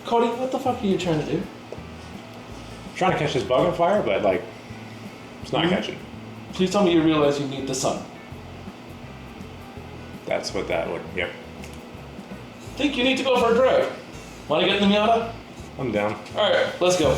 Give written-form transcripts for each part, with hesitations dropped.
Cody, what the fuck are you trying to do? Trying to catch this bug on fire, but like, it's not catching. Please tell me you realize you need the sun. That's what that would, yep. Think you need to go for a drive. Want to get in the Miata? I'm down. Alright, let's go.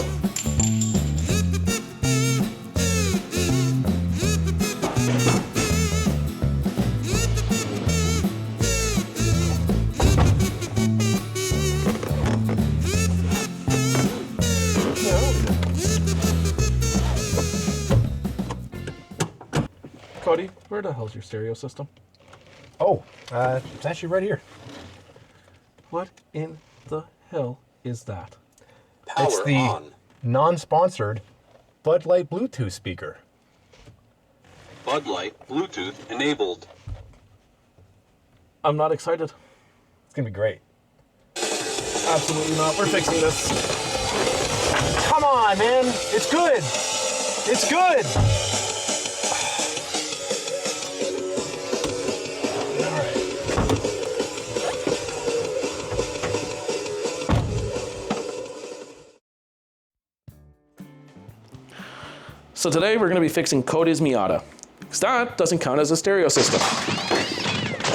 Cody, where the hell's your stereo system? Oh, it's actually right here. What in the hell is that? Power It's the on. non-sponsored Bud Light Bluetooth speaker. Bud Light Bluetooth enabled. I'm not excited. It's gonna be great. Absolutely not. We're fixing this. Come on, man. It's good. It's good. So today we're going to be fixing Cody's Miata, because that doesn't count as a stereo system.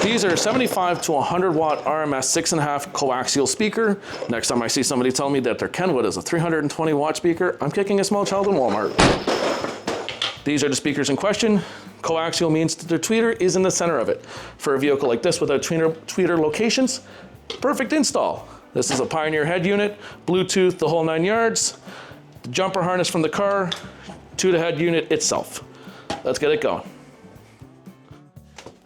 These are 75 to 100 watt RMS 6.5 coaxial speaker. Next time I see somebody tell me that their Kenwood is a 320 watt speaker, I'm kicking a small child in Walmart. These are the speakers in question. Coaxial means that the tweeter is in the center of it. For a vehicle like this without tweeter locations, perfect install. This is a Pioneer head unit, Bluetooth, the whole 9 yards, the jumper harness from the car, to the head unit itself. Let's get it going.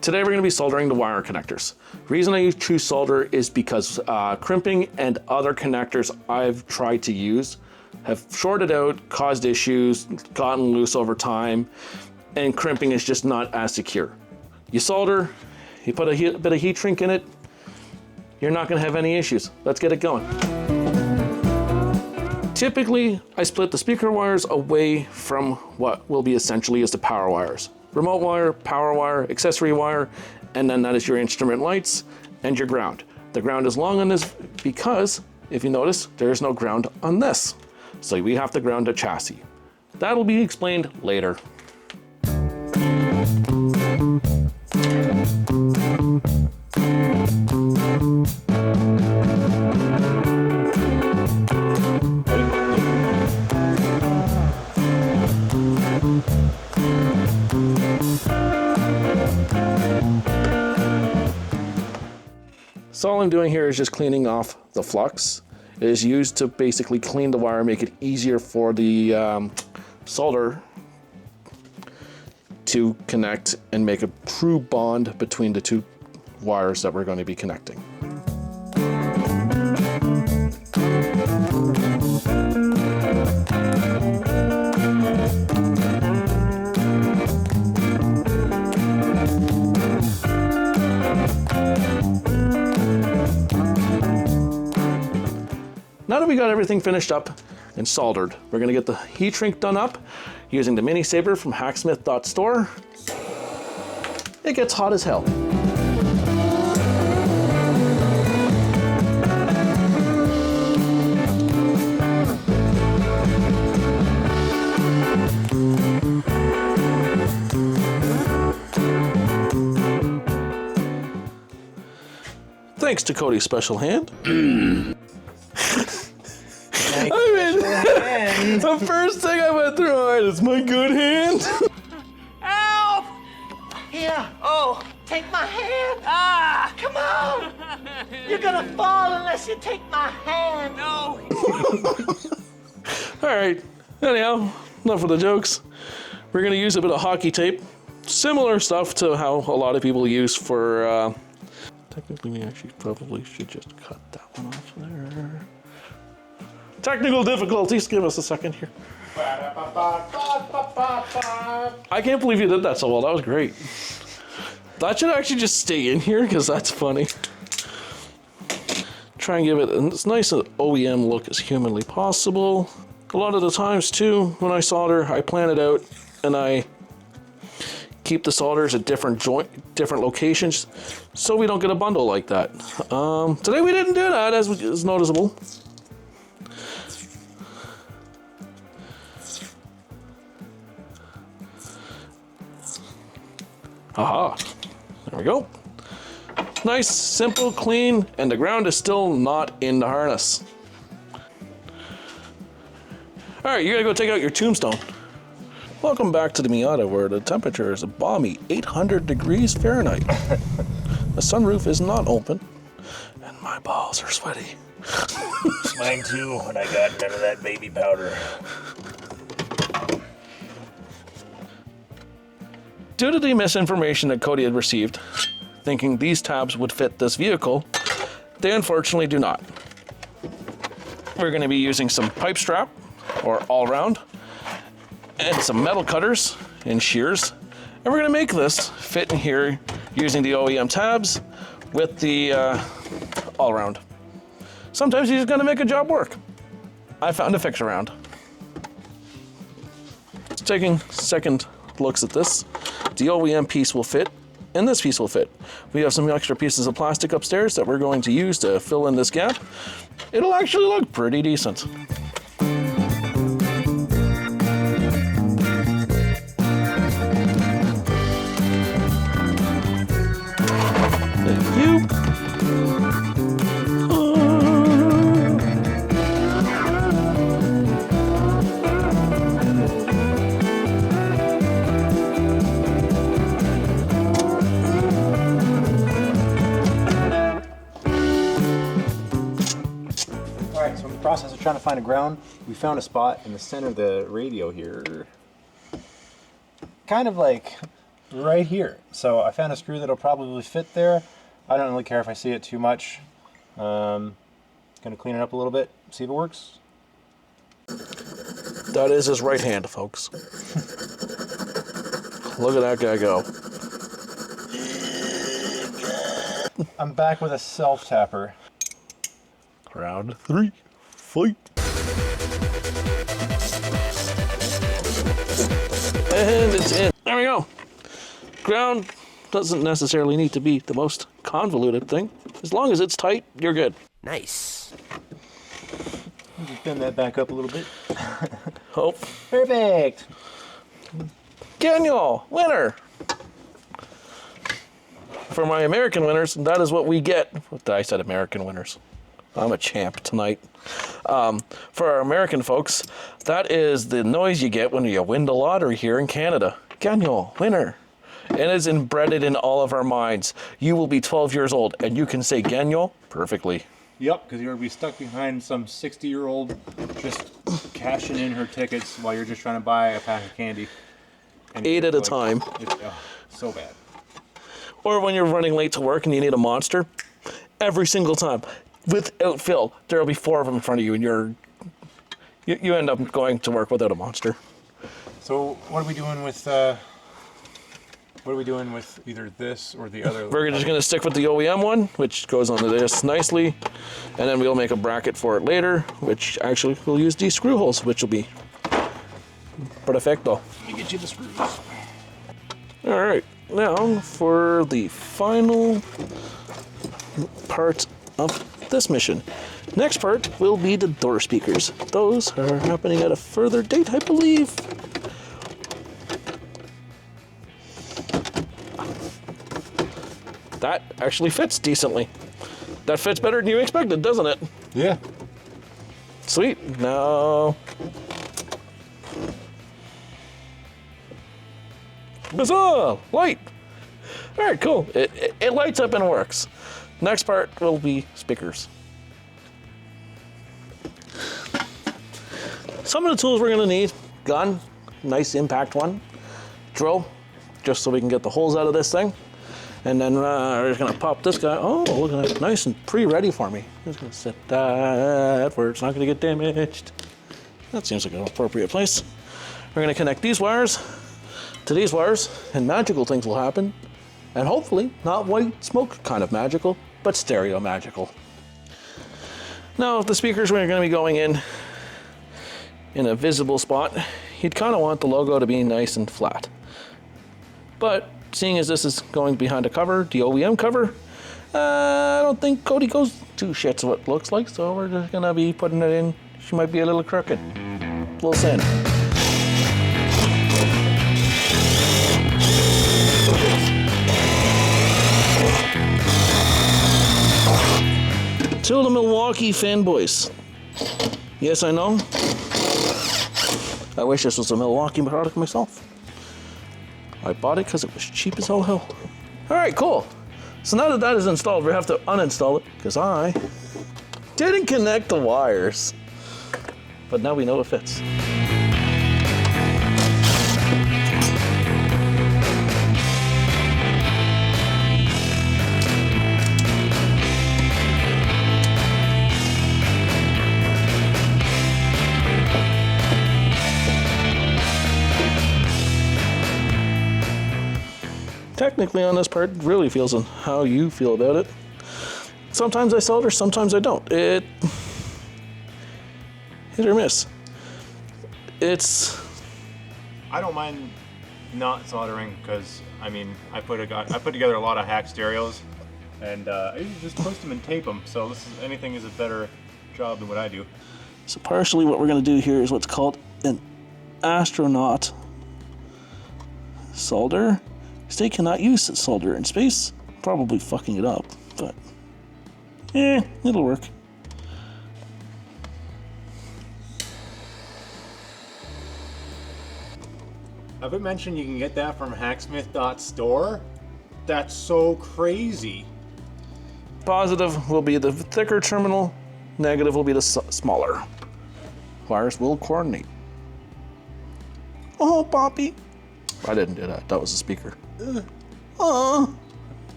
Today we're going to be soldering the wire connectors. The reason I choose solder is because crimping and other connectors I've tried to use have shorted out, caused issues, gotten loose over time, and crimping is just not as secure. You solder, you put a bit of heat shrink in it, you're not going to have any issues. Let's get it going. Typically, I split the speaker wires away from what will be essentially as the power wires. Remote wire, power wire, accessory wire, and then that is your instrument lights and your ground. The ground is long on this because, if you notice, there is no ground on this. So we have to ground the chassis. That'll be explained later. So all I'm doing here is just cleaning off the flux. It is used to basically clean the wire, make it easier for the solder to connect and make a true bond between the two wires that we're going to be connecting. Now that we got everything finished up and soldered, we're going to get the heat shrink done up using the Mini Saber from hacksmith.store. It gets hot as hell. Thanks to Cody's special hand. The first thing I went through, all right, is my good hand. Help! Here. Oh, take my hand. Ah, come on. You're gonna fall unless you take my hand. No. All right, anyhow, enough of the jokes. We're gonna use a bit of hockey tape. Similar stuff to how a lot of people use for, technically we actually probably should just cut that one off there. Technical difficulties, give us a second here. I can't believe you did that so well, that was great. That should actually just stay in here because that's funny. Try and give it as nice an OEM look as humanly possible. A lot of the times too, when I solder, I plan it out and I keep the solders at different locations so we don't get a bundle like that. Today we didn't do that as noticeable. Aha, there we go. Nice, simple, clean, and the ground is still not in the harness. All right, you gotta go take out your tombstone. Welcome back to the Miata, where the temperature is a balmy 800 degrees Fahrenheit. The sunroof is not open, and my balls are sweaty. Mine too, when I got none of that baby powder. Due to the misinformation that Cody had received, thinking these tabs would fit this vehicle, they unfortunately do not. We're going to be using some pipe strap, or all-round, and some metal cutters and shears, and we're going to make this fit in here using the OEM tabs with the all-round. Sometimes you just got to make a job work. I found a fix around. Taking second looks at this, the OEM piece will fit, and this piece will fit. We have some extra pieces of plastic upstairs that we're going to use to fill in this gap. It'll actually look pretty decent. Thank you. Alright, so in the process of trying to find a ground, we found a spot in the center of the radio here. Kind of like right here. So I found a screw that'll probably fit there. I don't really care if I see it too much. Gonna clean it up a little bit, see if it works. That is his right hand, folks. Look at that guy go. I'm back with a self-tapper. Round 3, fight. And it's in. There we go. Ground doesn't necessarily need to be the most convoluted thing. As long as it's tight, you're good. Nice. Just bend that back up a little bit. Oh, Perfect! Daniel, winner. For my American winners, that is what we get. I said American winners. I'm a champ tonight. For our American folks, that is the noise you get when you win the lottery here in Canada. Daniel, winner. And it's embedded in all of our minds. You will be 12 years old and you can say Daniel perfectly. Yep, because you're going to be stuck behind some 60-year-old just cashing in her tickets while you're just trying to buy a pack of candy. And 8 at a time. It's so bad. Or when you're running late to work and you need a Monster, every single time, without fail, there'll be 4 of them in front of you, and you end up going to work without a Monster. So what are we doing with either this or the other? We're just going to stick with the OEM one, which goes onto this nicely, and then we'll make a bracket for it later, which actually we'll use these screw holes, which will be perfecto. Let me get you the screws. All right, now for the final part of this mission. Next part will be the door speakers. Those are happening at a further date, I believe. That actually fits decently. That fits better than you expected, doesn't it? Yeah. Sweet. Now, huzzah! Light. All right, cool. It lights up and works. Next part will be speakers. Some of the tools we're gonna need: gun, nice impact one, drill, just so we can get the holes out of this thing. And then we're just gonna pop this guy. Oh, look at that, nice and pre-ready for me. I'm just gonna set that where it's not gonna get damaged. That seems like an appropriate place. We're gonna connect these wires to these wires, and magical things will happen. And hopefully, not white smoke kind of magical, but stereo magical. Now, if the speakers were gonna be going in a visible spot, you'd kind of want the logo to be nice and flat. But seeing as this is going behind a cover, the OEM cover, I don't think Cody goes two shits what it looks like, so we're just gonna be putting it in. She might be a little crooked, a little thin. To the Milwaukee fanboys. Yes, I know. I wish this was a Milwaukee product myself. I bought it because it was cheap as all hell. All right, cool. So now that that is installed, we have to uninstall it because I didn't connect the wires. But now we know it fits. Technically on this part, really feels on how you feel about it. Sometimes I solder, sometimes I don't. Hit or miss. I don't mind not soldering because I mean I put together a lot of hack stereos, and I usually just twist them and tape them. So anything is a better job than what I do. So partially what we're going to do here is what's called an astronaut solder. Because they cannot use solder in space. Probably fucking it up, but it'll work. Have I mentioned you can get that from hacksmith.store? That's so crazy. Positive will be the thicker terminal, negative will be the smaller. Wires will coordinate. Oh, Poppy. I didn't do that. That was a speaker. Oh,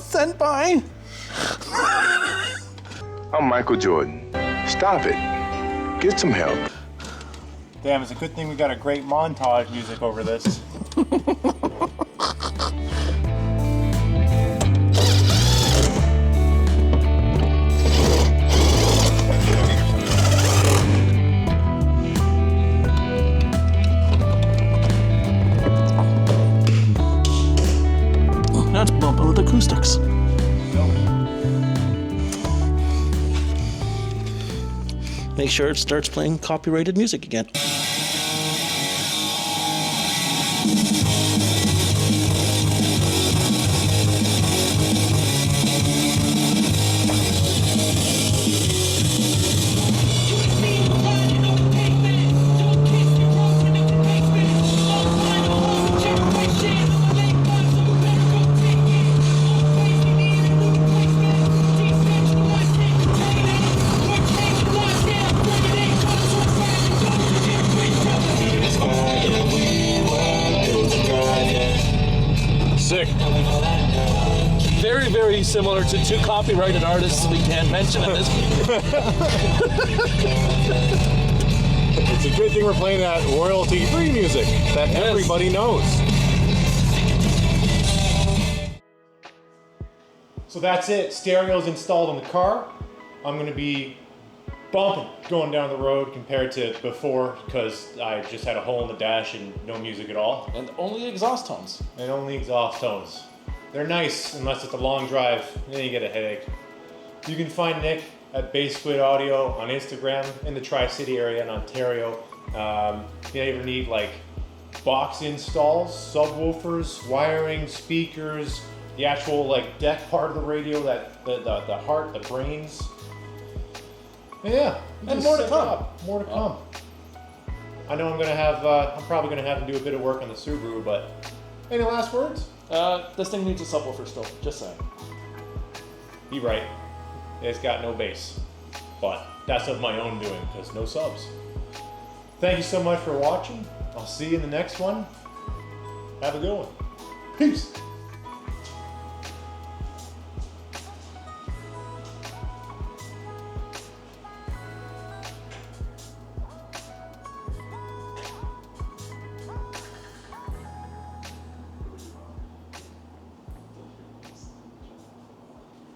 senpai. I'm Michael Jordan. Stop it. Get some help. Damn, it's a good thing we got a great montage music over this. That's bumping with acoustics. Make sure it starts playing copyrighted music again. Sick. Very, very similar to two copyrighted artists we can't mention in this. It's a good thing we're playing that royalty-free music that everybody knows. So that's it. Stereo's installed in the car. I'm going to be bumping going down the road compared to before because I just had a hole in the dash and no music at all. And only exhaust tones. And only exhaust tones. They're nice unless it's a long drive, then you get a headache. You can find Nick at Bass Squid Audio on Instagram in the Tri-City area in Ontario. If you ever need like box installs, subwoofers, wiring, speakers, the actual like deck part of the radio, that the heart, the brains. And yeah, And more to come. More to come. I know I'm probably gonna have to do a bit of work on the Subaru, but any last words? This thing needs a subwoofer still, just saying. You're right. It's got no bass, but that's of my own doing because no subs. Thank you so much for watching. I'll see you in the next one. Have a good one. Peace.